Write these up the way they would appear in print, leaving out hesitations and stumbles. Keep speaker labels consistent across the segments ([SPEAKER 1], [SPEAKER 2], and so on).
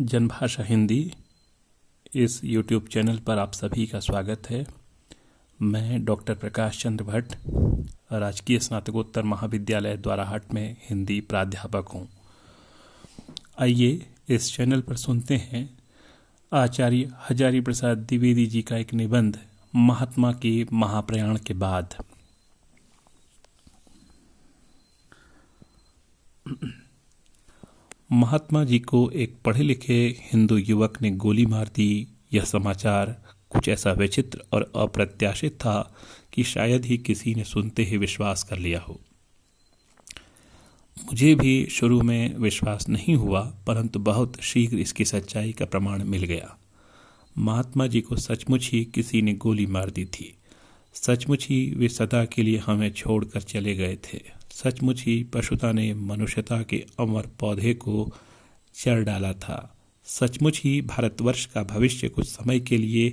[SPEAKER 1] जनभाषा हिंदी इस YouTube channel पर आप सभी का स्वागत है। मैं डॉक्टर प्रकाश चंद्र भट्ट, राजकीय स्नातकोत्तर महाविद्यालय द्वाराहाट में हिंदी प्राध्यापक हूँ। आइए इस चैनल पर सुनते हैं आचार्य हजारी प्रसाद द्विवेदी जी का एक निबंध, महात्मा के महाप्रयाण के बाद। महात्मा जी को एक पढ़े लिखे हिंदू युवक ने गोली मार दी। यह समाचार कुछ ऐसा विचित्र और अप्रत्याशित था कि शायद ही किसी ने सुनते ही विश्वास कर लिया हो। मुझे भी शुरू में विश्वास नहीं हुआ, परंतु बहुत शीघ्र इसकी सच्चाई का प्रमाण मिल गया। महात्मा जी को सचमुच ही किसी ने गोली मार दी थी। सचमुच ही वे सदा के लिए हमें छोड़कर चले गए थे। सचमुच ही पशुता ने मनुष्यता के अमर पौधे को चर डाला था। सचमुच ही भारतवर्ष का भविष्य कुछ समय के लिए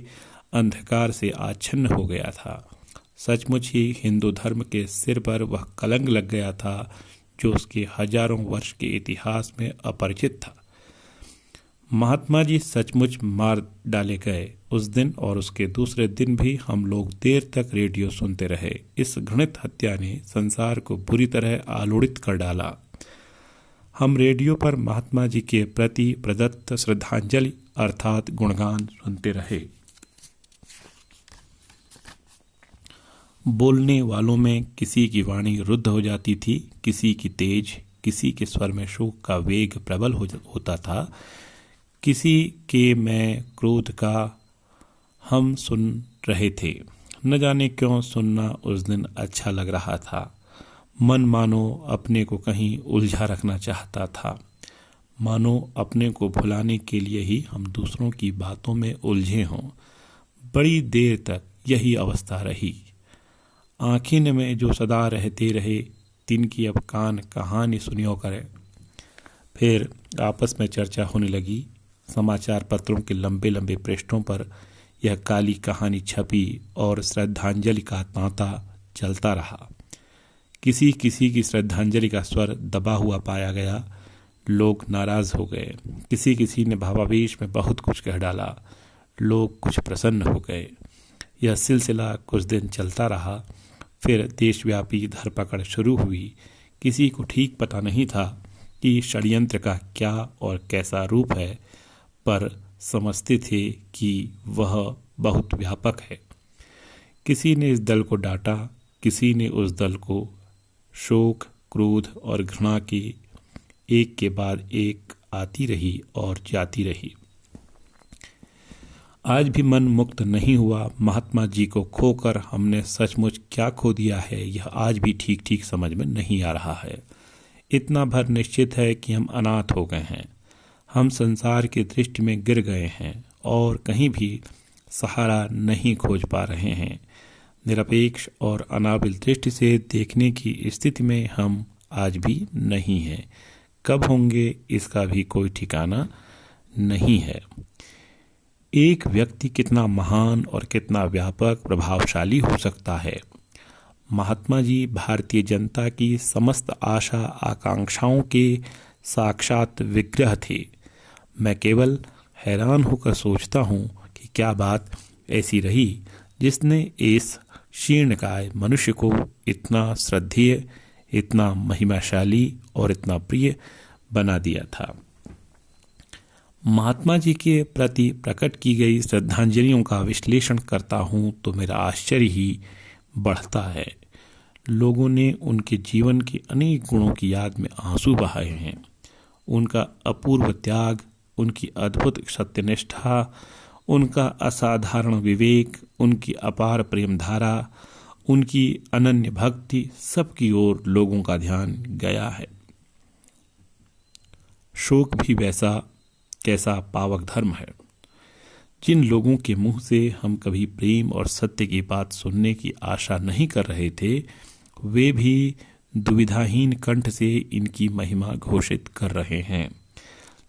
[SPEAKER 1] अंधकार से आच्छन्न हो गया था। सचमुच ही हिंदू धर्म के सिर पर वह कलंक लग गया था जो उसके हजारों वर्ष के इतिहास में अपरिचित था। महात्मा जी सचमुच मार डाले गए। उस दिन और उसके दूसरे दिन भी हम लोग देर तक रेडियो सुनते रहे। इस घृणित हत्या ने संसार को बुरी तरह आलोड़ित कर डाला। हम रेडियो पर महात्मा जी के प्रति प्रदत्त श्रद्धांजलि अर्थात गुणगान सुनते रहे। बोलने वालों में किसी की वाणी रुद्ध हो जाती थी, किसी की तेज, किसी के स्वर में शोक का वेग प्रबल होता था, किसी के में क्रोध का। हम सुन रहे थे। न जाने क्यों सुनना उस दिन अच्छा लग रहा था। मन मानो अपने को कहीं उलझा रखना चाहता था। मानो अपने को भुलाने के लिए ही हम दूसरों की बातों में उलझे हों। बड़ी देर तक यही अवस्था रही। आँखिन में जो सदा रहते रहे, तिनकी अब कान कहानी सुनियो करे। फिर आपस में चर्चा होने लगी। समाचार पत्रों के लंबे लंबे पृष्ठों पर यह काली कहानी छपी और श्रद्धांजलि का तांता चलता रहा। किसी किसी की श्रद्धांजलि का स्वर दबा हुआ पाया गया। लोग नाराज हो गए। किसी किसी ने भावावेश में बहुत कुछ कह डाला। लोग कुछ प्रसन्न हो गए। यह सिलसिला कुछ दिन चलता रहा। फिर देशव्यापी धरपकड़ शुरू हुई। किसी को ठीक पता नहीं था कि षड्यंत्र का क्या और कैसा रूप है, पर समझते थे कि वह बहुत व्यापक है। किसी ने इस दल को डांटा, किसी ने उस दल को। शोक, क्रोध और घृणा की एक के बाद एक आती रही और जाती रही। आज भी मन मुक्त नहीं हुआ। महात्मा जी को खोकर हमने सचमुच क्या खो दिया है, यह आज भी ठीक ठीक समझ में नहीं आ रहा है। इतना भर निश्चित है कि हम अनाथ हो गए हैं। हम संसार की दृष्टि में गिर गए हैं और कहीं भी सहारा नहीं खोज पा रहे हैं। निरपेक्ष और अनाबिल दृष्टि से देखने की स्थिति में हम आज भी नहीं हैं। कब होंगे इसका भी कोई ठिकाना नहीं है। एक व्यक्ति कितना महान और कितना व्यापक प्रभावशाली हो सकता है। महात्मा जी भारतीय जनता की समस्त आशा आकांक्षाओं के साक्षात विग्रह थे। मैं केवल हैरान होकर सोचता हूँ कि क्या बात ऐसी रही जिसने इस शीर्णकाय मनुष्य को इतना श्रद्धेय, इतना महिमाशाली और इतना प्रिय बना दिया था। महात्मा जी के प्रति प्रकट की गई श्रद्धांजलियों का विश्लेषण करता हूँ तो मेरा आश्चर्य ही बढ़ता है। लोगों ने उनके जीवन के अनेक गुणों की याद में आंसू बहाए हैं। उनका अपूर्व त्याग, उनकी अद्भुत सत्यनिष्ठा, उनका असाधारण विवेक, उनकी अपार प्रेम धारा, उनकी अनन्य भक्ति, सबकी ओर लोगों का ध्यान गया है। शोक भी वैसा कैसा पावक धर्म है। जिन लोगों के मुंह से हम कभी प्रेम और सत्य की बात सुनने की आशा नहीं कर रहे थे, वे भी दुविधाहीन कंठ से इनकी महिमा घोषित कर रहे हैं।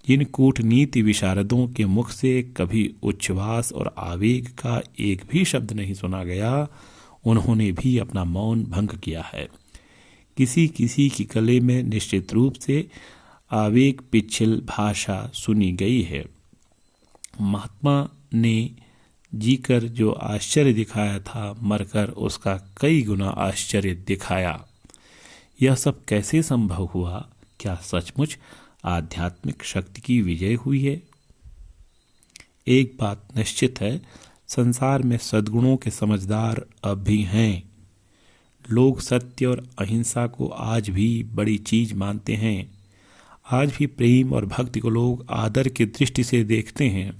[SPEAKER 1] जिन कूटनीति विशारदों के मुख से कभी उच्छ्वास और आवेग का एक भी शब्द नहीं सुना गया, उन्होंने भी अपना मौन भंग किया है। किसी किसी की गले में निश्चित रूप से आवेग पिछल भाषा सुनी गई है। महात्मा ने जीकर जो आश्चर्य दिखाया था, मरकर उसका कई गुना आश्चर्य दिखाया। यह सब कैसे संभव हुआ? क्या सचमुच आध्यात्मिक शक्ति की विजय हुई है? एक बात निश्चित है, संसार में सद्गुणों के समझदार अब भी हैं। लोग सत्य और अहिंसा को आज भी बड़ी चीज मानते हैं। आज भी प्रेम और भक्ति को लोग आदर की दृष्टि से देखते हैं।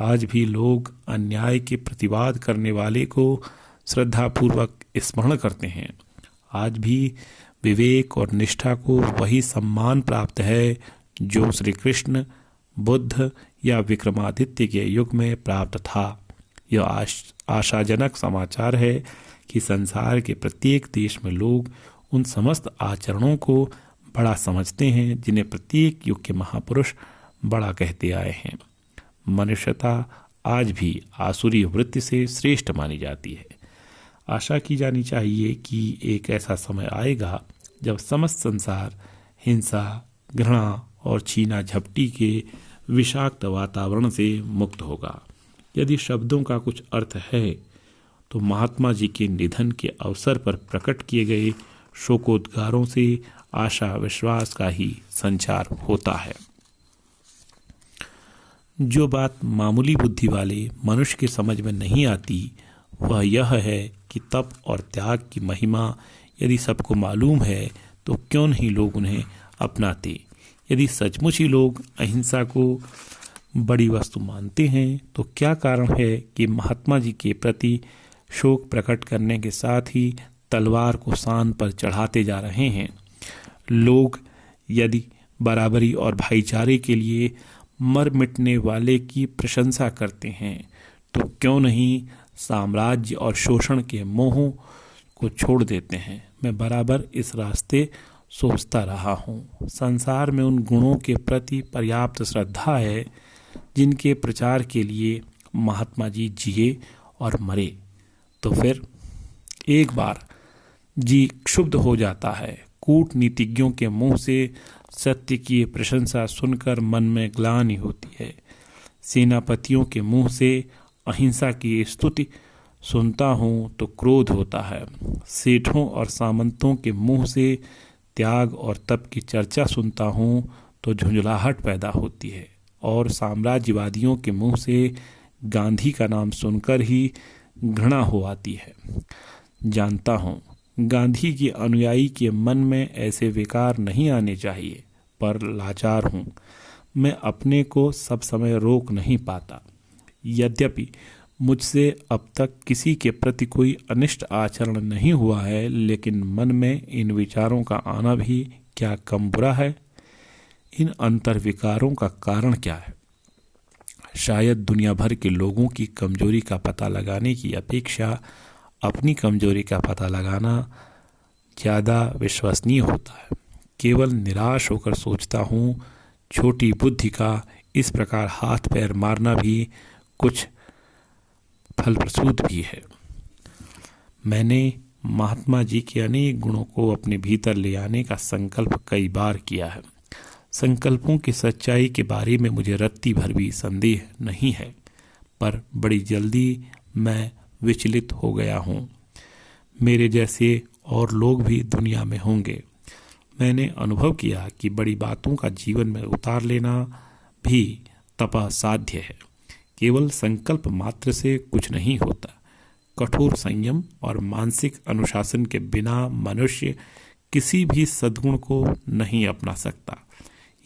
[SPEAKER 1] आज भी लोग अन्याय के प्रतिवाद करने वाले को श्रद्धापूर्वक स्मरण करते हैं। आज भी विवेक और निष्ठा को वही सम्मान प्राप्त है जो श्री कृष्ण, बुद्ध या विक्रमादित्य के युग में प्राप्त था। यह आशाजनक समाचार है कि संसार के प्रत्येक देश में लोग उन समस्त आचरणों को बड़ा समझते हैं जिन्हें प्रत्येक युग के महापुरुष बड़ा कहते आए हैं। मनुष्यता आज भी आसुरी वृत्ति से श्रेष्ठ मानी जाती है। आशा की जानी चाहिए कि एक ऐसा समय आएगा जब समस्त संसार हिंसा, घृणा और छीना झपटी के विषाक्त वातावरण से मुक्त होगा। यदि शब्दों का कुछ अर्थ है तो महात्मा जी के निधन के अवसर पर प्रकट किए गए शोकोद्गारों से आशा विश्वास का ही संचार होता है। जो बात मामूली बुद्धि वाले मनुष्य के समझ में नहीं आती वह यह है कि तप और त्याग की महिमा यदि सबको मालूम है तो क्यों नहीं लोग उन्हें अपनाते। यदि सचमुच ही लोग अहिंसा को बड़ी वस्तु मानते हैं तो क्या कारण है कि महात्मा जी के प्रति शोक प्रकट करने के साथ ही तलवार को सान पर चढ़ाते जा रहे हैं। लोग यदि बराबरी और भाईचारे के लिए मर मिटने वाले की प्रशंसा करते हैं तो क्यों नहीं साम्राज्य और शोषण के मोह को छोड़ देते हैं। मैं बराबर इस रास्ते सोचता रहा हूँ। संसार में उन गुणों के प्रति पर्याप्त श्रद्धा है जिनके प्रचार के लिए महात्मा जी जिए और मरे। तो फिर एक बार जी क्षुब्ध हो जाता है। कूटनीतिज्ञों के मुंह से सत्य की प्रशंसा सुनकर मन में ग्लानि होती है। सेनापतियों के मुंह से अहिंसा की स्तुति सुनता हूँ तो क्रोध होता है। सेठों और सामंतों के मुंह से त्याग और तप की चर्चा सुनता हूँ तो झुंझलाहट पैदा होती है। और साम्राज्यवादियों के मुंह से गांधी का नाम सुनकर ही घृणा हो आती है। जानता हूँ गांधी के अनुयायी के मन में ऐसे विकार नहीं आने चाहिए, पर लाचार हूँ। मैं अपने को सब समय रोक नहीं पाता। यद्यपि मुझसे अब तक किसी के प्रति कोई अनिष्ट आचरण नहीं हुआ है, लेकिन मन में इन विचारों का आना भी क्या कम बुरा है? इन अंतर्विकारों का कारण क्या है? शायद दुनिया भर के लोगों की कमजोरी का पता लगाने की अपेक्षा अपनी कमजोरी का पता लगाना ज़्यादा विश्वसनीय होता है। केवल निराश होकर सोचता हूँ, छोटी बुद्धि का इस प्रकार हाथ पैर मारना भी कुछ फलप्रसूद भी है। मैंने महात्मा जी के अनेक गुणों को अपने भीतर ले आने का संकल्प कई बार किया है। संकल्पों की सच्चाई के बारे में मुझे रत्ती भर भी संदेह नहीं है, पर बड़ी जल्दी मैं विचलित हो गया हूँ। मेरे जैसे और लोग भी दुनिया में होंगे। मैंने अनुभव किया कि बड़ी बातों का जीवन में उतार लेना भी तपा साध्य है। केवल संकल्प मात्र से कुछ नहीं होता। कठोर संयम और मानसिक अनुशासन के बिना मनुष्य किसी भी सद्गुण को नहीं अपना सकता।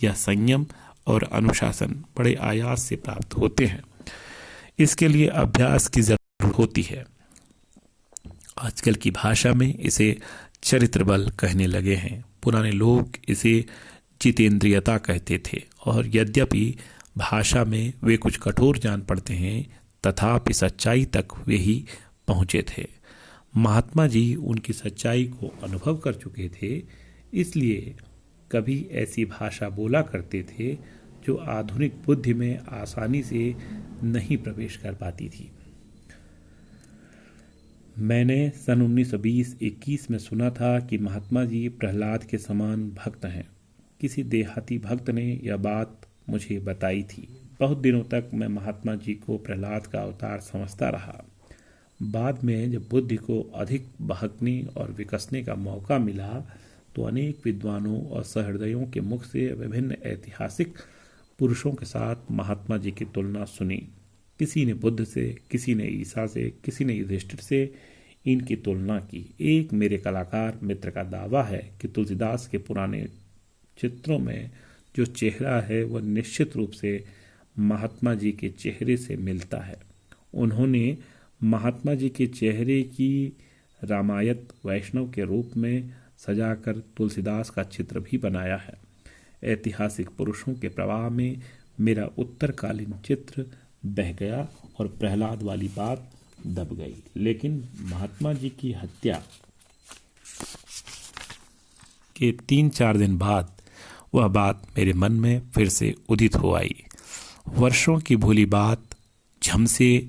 [SPEAKER 1] यह संयम और अनुशासन बड़े आयास से प्राप्त होते हैं। इसके लिए अभ्यास की जरूरत होती है। आजकल की भाषा में इसे चरित्र बल कहने लगे हैं। पुराने लोग इसे जितेंद्रियता कहते थे, और यद्यपि भाषा में वे कुछ कठोर जान पड़ते हैं, तथापि सच्चाई तक वे ही पहुँचे थे। महात्मा जी उनकी सच्चाई को अनुभव कर चुके थे, इसलिए कभी ऐसी भाषा बोला करते थे जो आधुनिक बुद्धि में आसानी से नहीं प्रवेश कर पाती थी। मैंने सन 1920-21 में सुना था कि महात्मा जी प्रहलाद के समान भक्त हैं। किसी देहाती भक्त ने यह बात मुझे बताई थी। बहुत दिनों तक मैं महात्मा जी को प्रहलाद का अवतार समझता रहा। बाद में जब बुद्धि को अधिक बहकने और विकसने का मौका मिला तो अनेक विद्वानों और सहृदयों के मुख से विभिन्न ऐतिहासिक पुरुषों के साथ महात्मा जी की तुलना सुनी। किसी ने बुद्ध से, किसी ने ईसा से, किसी ने युधिष्ठिर से इनकी तुलना की। एक मेरे कलाकार मित्र का दावा है कि तुलसीदास के पुराने चित्रों में जो चेहरा है वह निश्चित रूप से महात्मा जी के चेहरे से मिलता है। उन्होंने महात्मा जी के चेहरे की रामायत वैष्णव के रूप में सजाकर तुलसीदास का चित्र भी बनाया है। ऐतिहासिक पुरुषों के प्रवाह में मेरा उत्तरकालीन चित्र बह गया और प्रहलाद वाली बात दब गई। लेकिन महात्मा जी की हत्या के 3-4 दिन बाद वह बात मेरे मन में फिर से उदित हो आई। वर्षों की भूली बात झमसे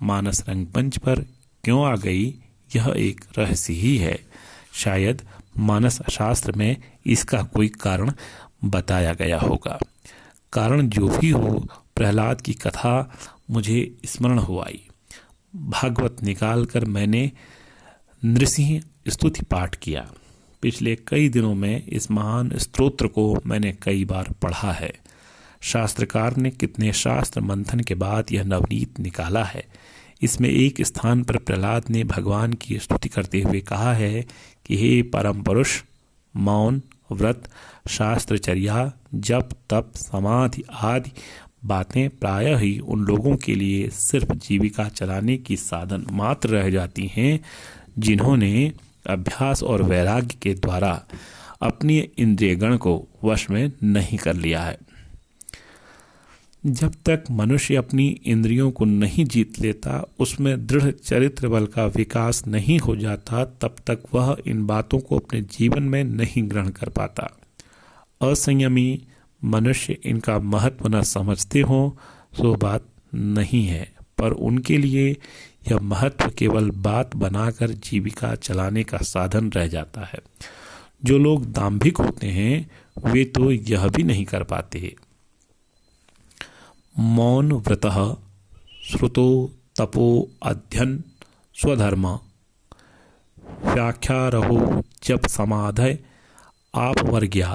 [SPEAKER 1] मानस रंगमंच पर क्यों आ गई, यह एक रहस्य ही है। शायद मानस शास्त्र में इसका कोई कारण बताया गया होगा। कारण जो भी हो, प्रहलाद की कथा मुझे स्मरण हो आई। भागवत निकालकर मैंने नृसिंह स्तुति पाठ किया। पिछले कई दिनों में इस महान स्तोत्र को मैंने कई बार पढ़ा है। शास्त्रकार ने कितने शास्त्र मंथन के बाद यह नवनीत निकाला है। इसमें एक स्थान पर प्रहलाद ने भगवान की स्तुति करते हुए कहा है कि हे परम पुरुष, मौन, व्रत, शास्त्रचर्या, जप, तप, समाधि आदि बातें प्रायः ही उन लोगों के लिए सिर्फ जीविका चलाने की साधन मात्र रह जाती हैं जिन्होंने अभ्यास और वैराग्य के द्वारा अपनी इंद्रिय गण को वश में नहीं कर लिया है। जब तक मनुष्य अपनी इंद्रियों को नहीं जीत लेता, उसमें दृढ़ चरित्र बल का विकास नहीं हो जाता, तब तक वह इन बातों को अपने जीवन में नहीं ग्रहण कर पाता। असंयमी मनुष्य इनका महत्व न समझते हों सो बात नहीं है, पर उनके लिए यह महत्व केवल बात बनाकर जीविका चलाने का साधन रह जाता है। जो लोग दाम्भिक होते हैं वे तो यह भी नहीं कर पाते। मौन व्रतः श्रुतो तपो अध्ययन स्वधर्म व्याख्यारहो जप समाधय आपवर्ग्या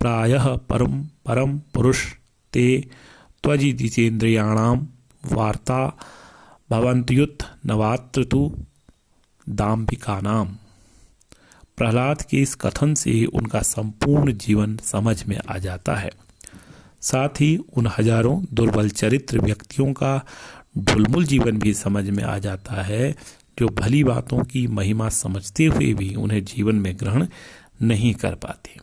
[SPEAKER 1] प्रायः परम पुरुष ते त्वजितेन्द्रियाणाम वार्ता भवन्त्युत नवात्र तु दाम्भिकानाम। प्रहलाद के इस कथन से उनका संपूर्ण जीवन समझ में आ जाता है। साथ ही उन हजारों दुर्बल चरित्र व्यक्तियों का ढुलमुल जीवन भी समझ में आ जाता है, जो भली बातों की महिमा समझते हुए भी उन्हें जीवन में ग्रहण नहीं कर पाते।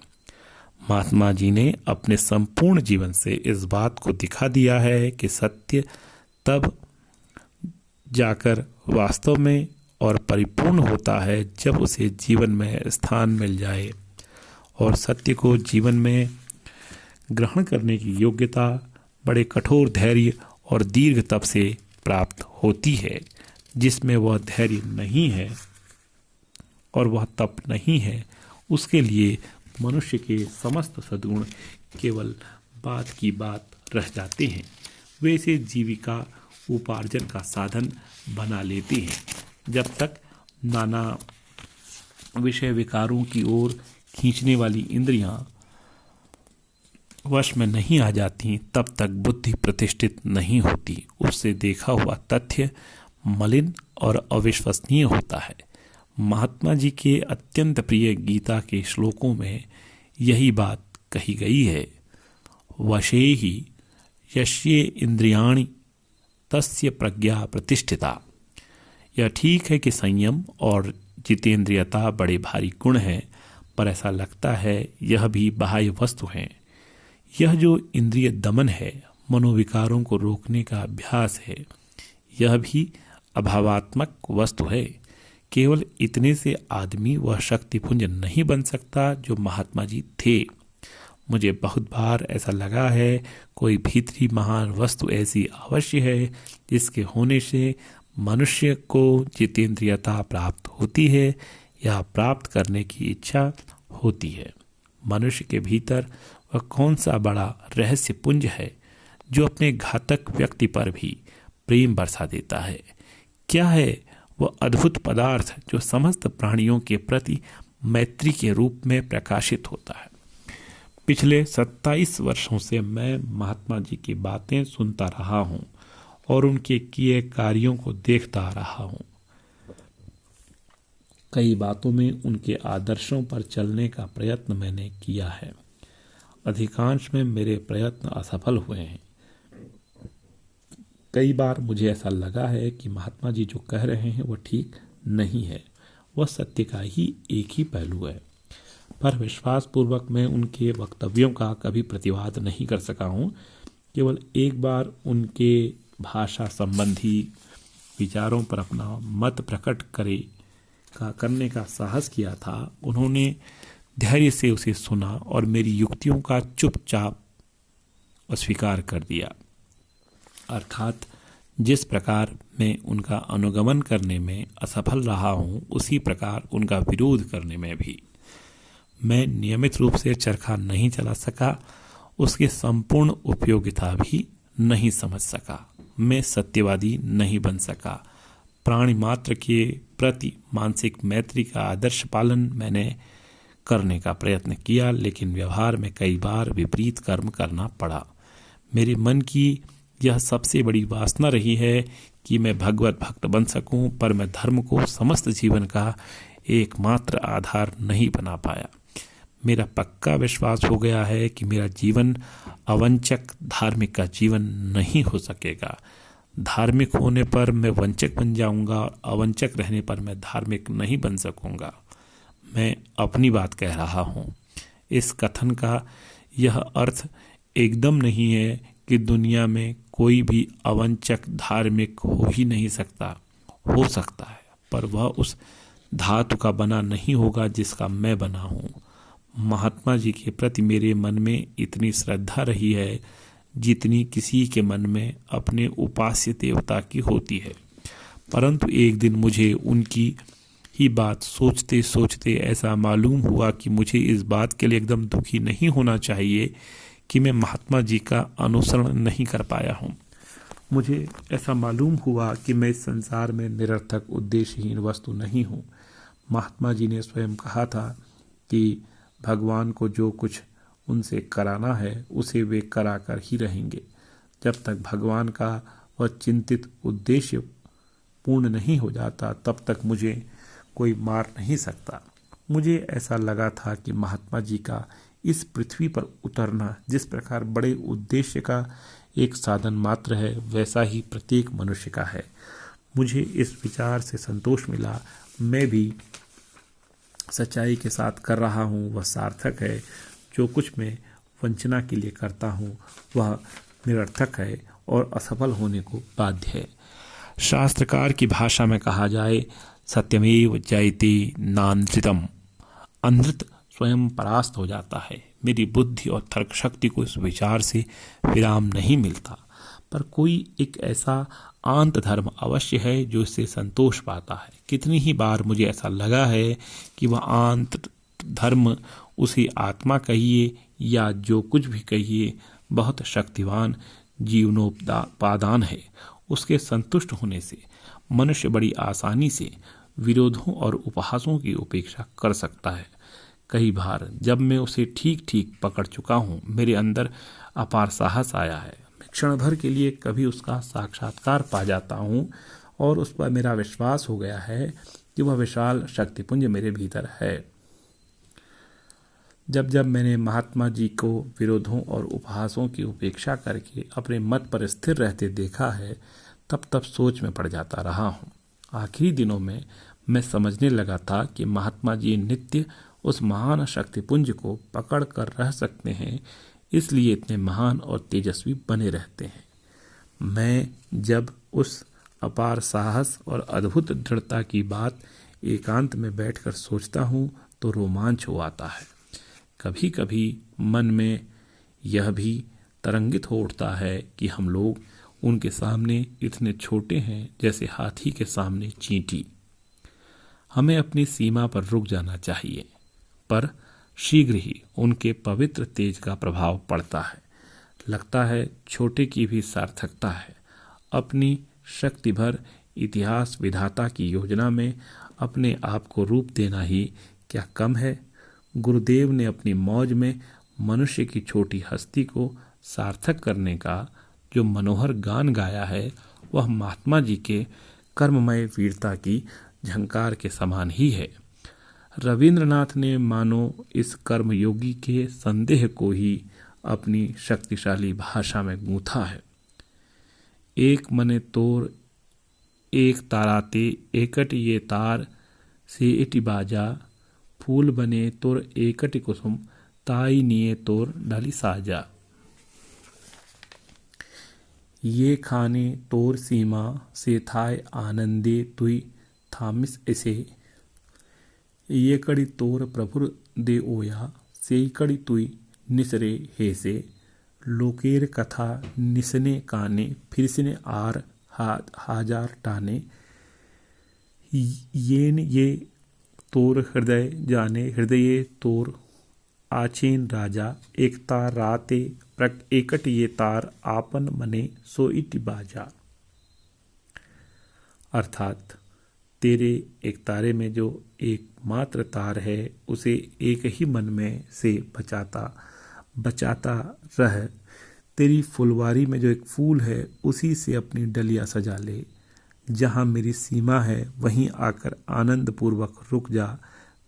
[SPEAKER 1] महात्मा जी ने अपने संपूर्ण जीवन से इस बात को दिखा दिया है कि सत्य तब जाकर वास्तव में और परिपूर्ण होता है जब उसे जीवन में स्थान मिल जाए, और सत्य को जीवन में ग्रहण करने की योग्यता बड़े कठोर धैर्य और दीर्घ तप से प्राप्त होती है। जिसमें वह धैर्य नहीं है और वह तप नहीं है, उसके लिए मनुष्य के समस्त सद्गुण केवल बात की बात रह जाते हैं। वे इसे जीविका उपार्जन का साधन बना लेते हैं। जब तक नाना विषय विकारों की ओर खींचने वाली इंद्रियां वश में नहीं आ जाती, तब तक बुद्धि प्रतिष्ठित नहीं होती। उससे देखा हुआ तथ्य मलिन और अविश्वसनीय होता है। महात्मा जी के अत्यंत प्रिय गीता के श्लोकों में यही बात कही गई है। वशे ही यश्ये इंद्रियाणि तस्य प्रज्ञा प्रतिष्ठिता। यह ठीक है कि संयम और जितेंद्रियता बड़े भारी गुण हैं, पर ऐसा लगता है यह भी बाह्य वस्तु हैं। यह जो इंद्रिय दमन है, मनोविकारों को रोकने का अभ्यास है, यह भी अभावात्मक वस्तु है। केवल इतने से आदमी वह शक्तिपुंज नहीं बन सकता जो महात्मा जी थे। मुझे बहुत बार ऐसा लगा है कोई भीतरी महान वस्तु ऐसी अवश्य है जिसके होने से मनुष्य को जितेंद्रियता प्राप्त होती है या प्राप्त करने की इच्छा होती है। मनुष्य के भीतर वह कौन सा बड़ा रहस्य पुंज है जो अपने घातक व्यक्ति पर भी प्रेम बरसा देता है? क्या है वह अद्भुत पदार्थ जो समस्त प्राणियों के प्रति मैत्री के रूप में प्रकाशित होता है? पिछले 27 वर्षों से मैं महात्मा जी की बातें सुनता रहा हूँ और उनके किए कार्यों को देखता आ रहा हूँ। कई बातों में उनके आदर्शों पर चलने का प्रयत्न मैंने किया है। अधिकांश में मेरे प्रयत्न असफल हुए हैं। कई बार मुझे ऐसा लगा है कि महात्मा जी जो कह रहे हैं वह ठीक नहीं है, वह सत्य का ही एक ही पहलू है। पर विश्वासपूर्वक मैं उनके वक्तव्यों का कभी प्रतिवाद नहीं कर सका हूँ। केवल एक बार उनके भाषा संबंधी विचारों पर अपना मत प्रकट करने का साहस किया था। उन्होंने धैर्य से उसे सुना और मेरी युक्तियों का चुपचाप अस्वीकार कर दिया। अर्थात जिस प्रकार मैं उनका अनुगमन करने में असफल रहा हूँ, उसी प्रकार उनका विरोध करने में भी। मैं नियमित रूप से चरखा नहीं चला सका, उसकी संपूर्ण उपयोगिता भी नहीं समझ सका। मैं सत्यवादी नहीं बन सका। प्राणी मात्र के प्रति मानसिक मैत्री का आदर्श पालन मैंने करने का प्रयत्न किया, लेकिन व्यवहार में कई बार विपरीत कर्म करना पड़ा। मेरे मन की यह सबसे बड़ी वासना रही है कि मैं भगवत भक्त बन सकूं, पर मैं धर्म को समस्त जीवन का एकमात्र आधार नहीं बना पाया। मेरा पक्का विश्वास हो गया है कि मेरा जीवन अवंचक धार्मिक का जीवन नहीं हो सकेगा। धार्मिक होने पर मैं वंचक बन जाऊंगा और अवंचक रहने पर मैं धार्मिक नहीं बन सकूंगा। मैं अपनी बात कह रहा हूँ। इस कथन का यह अर्थ एकदम नहीं है कि दुनिया में कोई भी अवंचक धार्मिक हो ही नहीं सकता। हो सकता है, पर वह उस धातु का बना नहीं होगा जिसका मैं बना हूँ। महात्मा जी के प्रति मेरे मन में इतनी श्रद्धा रही है जितनी किसी के मन में अपने उपास्य देवता की होती है। परंतु एक दिन मुझे उनकी ही बात सोचते सोचते ऐसा मालूम हुआ कि मुझे इस बात के लिए एकदम दुखी नहीं होना चाहिए कि मैं महात्मा जी का अनुसरण नहीं कर पाया हूँ। मुझे ऐसा मालूम हुआ कि मैं इस संसार में निरर्थक उद्देश्यहीन वस्तु नहीं हूँ। महात्मा जी ने स्वयं कहा था कि भगवान को जो कुछ उनसे कराना है उसे वे करा कर ही रहेंगे। जब तक भगवान का वह चिंतित उद्देश्य पूर्ण नहीं हो जाता तब तक मुझे कोई मार नहीं सकता। मुझे ऐसा लगा था कि महात्मा जी का इस पृथ्वी पर उतरना जिस प्रकार बड़े उद्देश्य का एक साधन मात्र है, वैसा ही प्रत्येक मनुष्य का है। मुझे इस विचार से संतोष मिला। मैं भी सच्चाई के साथ कर रहा हूँ वह सार्थक है। जो कुछ मैं वंचना के लिए करता हूँ वह निरर्थक है और असफल होने को बाध्य है। शास्त्रकार की भाषा में कहा जाए, सत्यमेव जयते नानृतम। अनृत स्वयं परास्त हो जाता है। मेरी बुद्धि और तर्क शक्ति को इस विचार से विराम नहीं मिलता, पर कोई एक ऐसा आंत धर्म अवश्य है जो इससे संतोष पाता है। कितनी ही बार मुझे ऐसा लगा है कि वह आंत धर्म, उसे आत्मा कहिए या जो कुछ भी कहिए, बहुत शक्तिवान जीवनोपादान है। उसके संतुष्ट होने से मनुष्य बड़ी आसानी से विरोधों और उपहासों की उपेक्षा कर सकता है। कई बार जब मैं उसे ठीक ठीक पकड़ चुका हूँ, मेरे अंदर अपार साहस आया है। मैं क्षण भर के लिए कभी उसका साक्षात्कार पा जाता हूँ और उस पर मेरा विश्वास हो गया है कि वह विशाल शक्तिपुंज मेरे भीतर है। जब जब मैंने महात्मा जी को विरोधों और उपहासों की उपेक्षा करके अपने मत पर स्थिर रहते देखा है, तब तब सोच में पड़ जाता रहा हूँ। आखिरी दिनों में मैं समझने लगा था कि महात्मा जी नित्य उस महान शक्तिपुंज को पकड़ कर रह सकते हैं, इसलिए इतने महान और तेजस्वी बने रहते हैं। मैं जब उस अपार साहस और अद्भुत दृढ़ता की बात एकांत में बैठकर सोचता हूँ तो रोमांच हो आता है। कभी कभी मन में यह भी तरंगित हो उठता है कि हम लोग उनके सामने इतने छोटे हैं जैसे हाथी के सामने चींटी। हमें अपनी सीमा पर रुक जाना चाहिए, पर शीघ्र ही उनके पवित्र तेज का प्रभाव पड़ता है। लगता है छोटे की भी सार्थकता है। अपनी शक्ति भर इतिहास विधाता की योजना में अपने आप को रूप देना ही क्या कम है। गुरुदेव ने अपनी मौज में मनुष्य की छोटी हस्ती को सार्थक करने का जो मनोहर गान गाया है, वह महात्मा जी के कर्ममय वीरता की झंकार के समान ही है। रविंद्रनाथ ने मानो इस कर्मयोगी के संदेह को ही अपनी शक्तिशाली भाषा में गूंथा है। एक मने तोर एक ताराते एकट ये तार से इटी बाजा, फूल बने तोर एकट कुसुम ताई निये तोर ढली साजा। ये खाने तोर सीमा से थाय आनंदे तुई थामिस ऐसे, ये कड़ी तोर प्रभुर दे ओया से कड़ी तुई निसरे हे से, लोकेर कथा निसने काने फिरसने आर हाजार टाने। येन ये तोर हृदय जाने हृदय तोर आचेन राजा, एकता राते प्रक एकट ये तार आपन मने सो इति बाजा। अर्थात तेरे एक तारे में जो एकमात्र तार है, उसे एक ही मन में से बचाता रह। तेरी फुलवारी में जो एक फूल है, उसी से अपनी डलिया सजा ले। जहाँ मेरी सीमा है वहीं आकर आनंद पूर्वक रुक जा।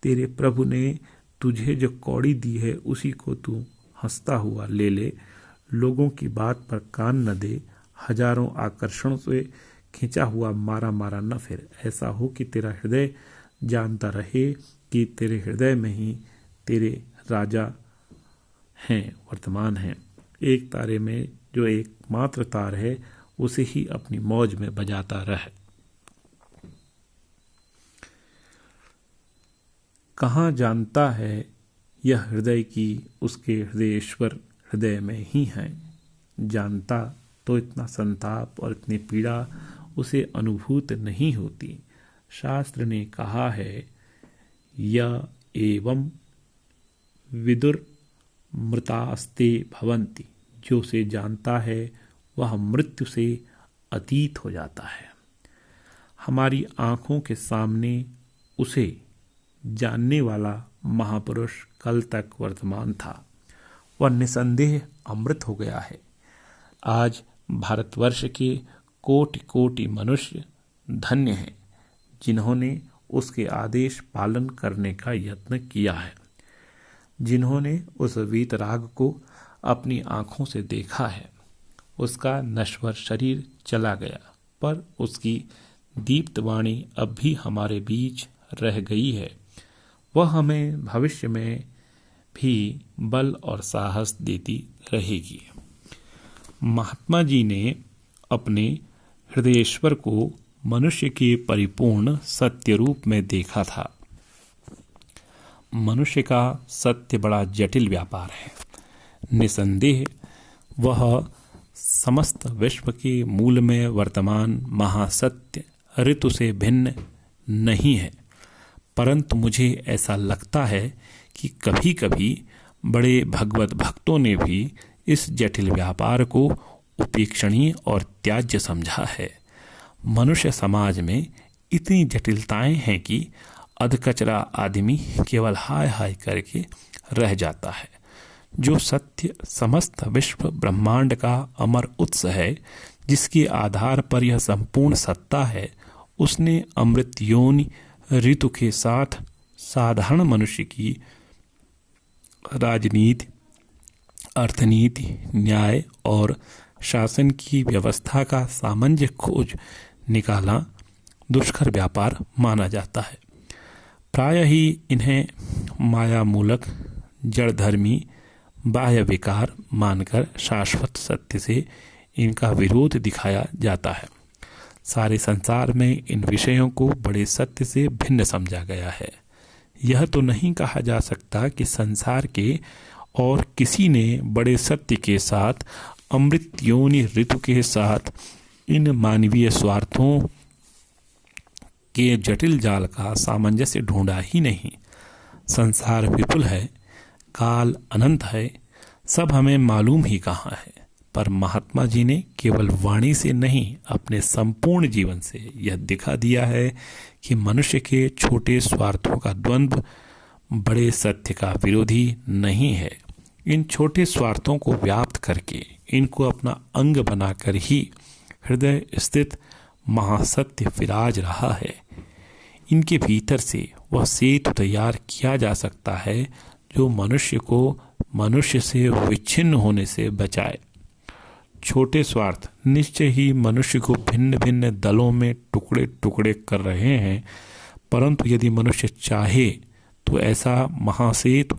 [SPEAKER 1] तेरे प्रभु ने तुझे जो कौड़ी दी है, उसी को तू हंसता हुआ ले ले। लोगों की बात पर कान न दे। हजारों आकर्षणों से खिंचा हुआ मारा न फिर। ऐसा हो कि तेरा हृदय जानता रहे कि तेरे हृदय में ही तेरे राजा हैं, वर्तमान हैं। एक तारे में जो एकमात्र तार है, उसे ही अपनी मौज में बजाता रहे। कहाँ जानता है यह हृदय की उसके हृदयेश्वर हृदय में ही है। जानता तो इतना संताप और इतनी पीड़ा उसे अनुभूत नहीं होती। शास्त्र ने कहा है, य एवं विदुर मृतास्ते भवन्ति। जो से जानता है वह मृत्यु से अतीत हो जाता है। हमारी आँखों के सामने उसे जानने वाला महापुरुष कल तक वर्तमान था। वह निसंदेह अमृत हो गया है। आज भारतवर्ष के कोटि कोटि मनुष्य धन्य हैं, जिन्होंने उसके आदेश पालन करने का यत्न किया है, जिन्होंने उस वीतराग को अपनी आँखों से देखा है। उसका नश्वर शरीर चला गया, पर उसकी दीप्त वाणी अब भी हमारे बीच रह गई है। वह हमें भविष्य में भी बल और साहस देती रहेगी। महात्मा जी ने अपने हृदयेश्वर को मनुष्य के परिपूर्ण सत्य रूप में देखा था। मनुष्य का सत्य बड़ा जटिल व्यापार है। निसंदेह वह समस्त विश्व के मूल में वर्तमान महासत्य ऋतु से भिन्न नहीं है, परंतु मुझे ऐसा लगता है कि कभी कभी बड़े भगवत भक्तों ने भी इस जटिल व्यापार को उपेक्षणीय और त्याज्य समझा है। मनुष्य समाज में इतनी जटिलताएं हैं कि अधकचरा आदमी केवल हाय हाय करके रह जाता है। जो सत्य समस्त विश्व ब्रह्मांड का अमर उत्स है, जिसके आधार पर यह संपूर्ण सत्ता है, उसने अमृत योनि ऋतु के साथ साधारण मनुष्य की राजनीति, अर्थनीति, न्याय और शासन की व्यवस्था का सामंजस्य खोज निकालना दुष्कर व्यापार माना जाता है। प्राय ही इन्हें माया मूलक, जड़धर्मी, बाह्य विकार मानकर शाश्वत सत्य से इनका विरोध दिखाया जाता है। सारे संसार में इन विषयों को बड़े सत्य से भिन्न समझा गया है। यह तो नहीं कहा जा सकता कि संसार के और किसी ने बड़े सत्य के साथ, अमृत योनि ऋतु के साथ इन मानवीय स्वार्थों के जटिल जाल का सामंजस्य ढूंढा ही नहीं। संसार विपुल है, काल अनंत है, सब हमें मालूम ही कहाँ है। पर महात्मा जी ने केवल वाणी से नहीं, अपने संपूर्ण जीवन से यह दिखा दिया है कि मनुष्य के छोटे स्वार्थों का द्वंद्व बड़े सत्य का विरोधी नहीं है। इन छोटे स्वार्थों को व्याप्त करके, इनको अपना अंग बनाकर ही हृदय स्थित महासत्य विराज रहा है। इनके भीतर से वह सेतु तैयार किया जा सकता है जो मनुष्य को मनुष्य से विच्छिन्न होने से बचाए। छोटे स्वार्थ निश्चय ही मनुष्य को भिन्न भिन्न दलों में टुकड़े टुकड़े कर रहे हैं, परंतु यदि मनुष्य चाहे तो ऐसा महासेतु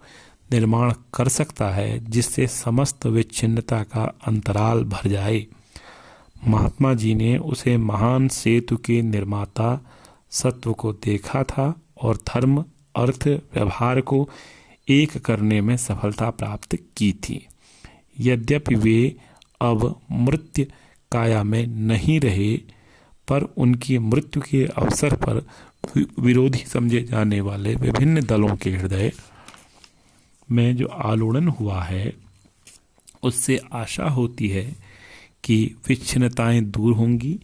[SPEAKER 1] निर्माण कर सकता है जिससे समस्त विच्छिन्नता का अंतराल भर जाए। महात्मा जी ने उसे महान सेतु के निर्माता सत्व को देखा था और धर्म, अर्थ, व्यवहार को एक करने में सफलता प्राप्त की थी। यद्यपि वे अब मृत्यु काया में नहीं रहे, पर उनकी मृत्यु के अवसर पर विरोधी समझे जाने वाले विभिन्न दलों के हृदय में जो आलोड़न हुआ है, उससे आशा होती है कि विच्छिन्नताएं दूर होंगी।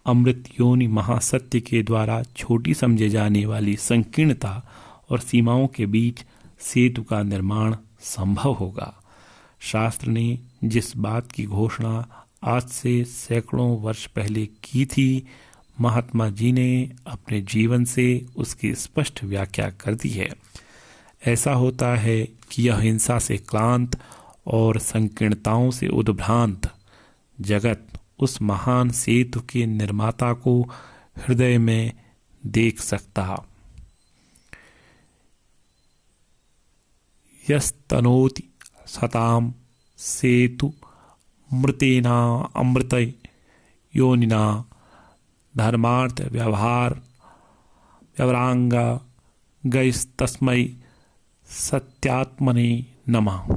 [SPEAKER 1] अमृत योनि महासत्य के द्वारा छोटी समझे जाने वाली संकीर्णता और सीमाओं के बीच सेतु का निर्माण संभव होगा। शास्त्र ने जिस बात की घोषणा आज से सैकड़ों वर्ष पहले की थी, महात्मा जी ने अपने जीवन से उसकी स्पष्ट व्याख्या कर दी है। ऐसा होता है कि यह हिंसा से क्लांत और संकीर्णताओं से उद्भ्रांत जगत उस महान सेतु के निर्माता को हृदय में देख सकता। यस्तनोति सताम सेतु मृतेना अमृत योनिना धर्मार्थ व्यवहारांगा गैस्तस्मै सत्यात्मने नमः।